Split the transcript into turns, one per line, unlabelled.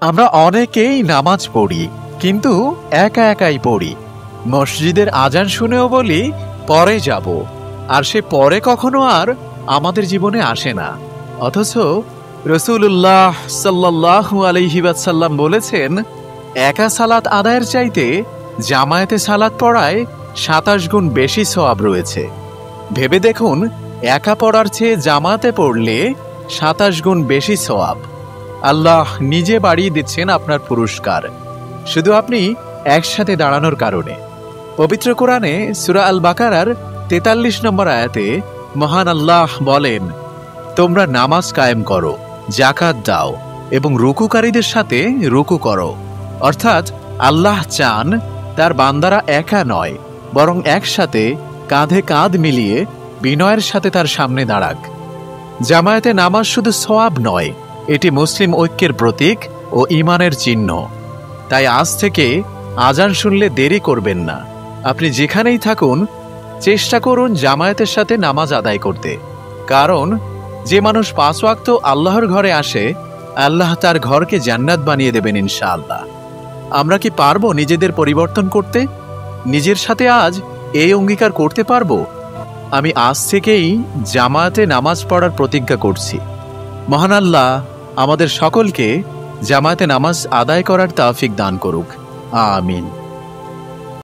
আমরা অনেকেই নামাজ পড়ি, কিন্তু একা একাই পড়ি। মসজিদের আজান শুনেও বলি পরে যাব, আর সে পরে কখনো আর আমাদের জীবনে আসে না। অথচ রাসূলুল্লাহ সাল্লাল্লাহু আলাইহি ওয়াসাল্লাম বলেছেন, একা সালাত আদায়ের চাইতে জামায়াতে সালাত পড়ায় ২৭ গুণ বেশি সওয়াব রয়েছে। ভেবে দেখুন, একা পড়ার চেয়ে জামাতে পড়লে ২৭ গুণ বেশি সওয়াব। আল্লাহ নিজে বাড়িয়ে দিচ্ছেন আপনার পুরস্কার, শুধু আপনি একসাথে দাঁড়ানোর কারণে। পবিত্র কোরআনে সূরা আল বাকারার ৪৩ নম্বর আয়াতে মহান আল্লাহ বলেন, তোমরা নামাজ কায়েম করো, যাকাত দাও এবং রুকুকারীদের সাথে রুকু করো। অর্থাৎ আল্লাহ চান তার বান্দারা একা নয়, বরং একসাথে কাঁধে কাঁধ মিলিয়ে বিনয়ের সাথে তার সামনে দাঁড়াক। জামায়াতে নামাজ শুধু সওয়াব নয়, এটি মুসলিম ঐক্যের প্রতীক ও ঈমানের চিহ্ন। তাই আজ থেকে আজান শুনলে দেরি করবেন না। আপনি যেখানেই থাকুন, চেষ্টা করুন জামায়াতের সাথে নামাজ আদায় করতে। কারণ যে মানুষ ৫ ওয়াক্ত আল্লাহর ঘরে আসে, আল্লাহ তার ঘরকে জান্নাত বানিয়ে দেবেন ইনশাআল্লাহ। আমরা কি পারবো নিজেদের পরিবর্তন করতে? নিজের সাথে আজ এই অঙ্গীকার করতে পারবো, আমি আজ থেকেই জামায়াতে নামাজ পড়ার প্রতিজ্ঞা করছি। মহান আল্লাহ আমাদের সকলকে জামায়াতে নামাজ আদায় করার তৌফিক দান করুক। আমিন।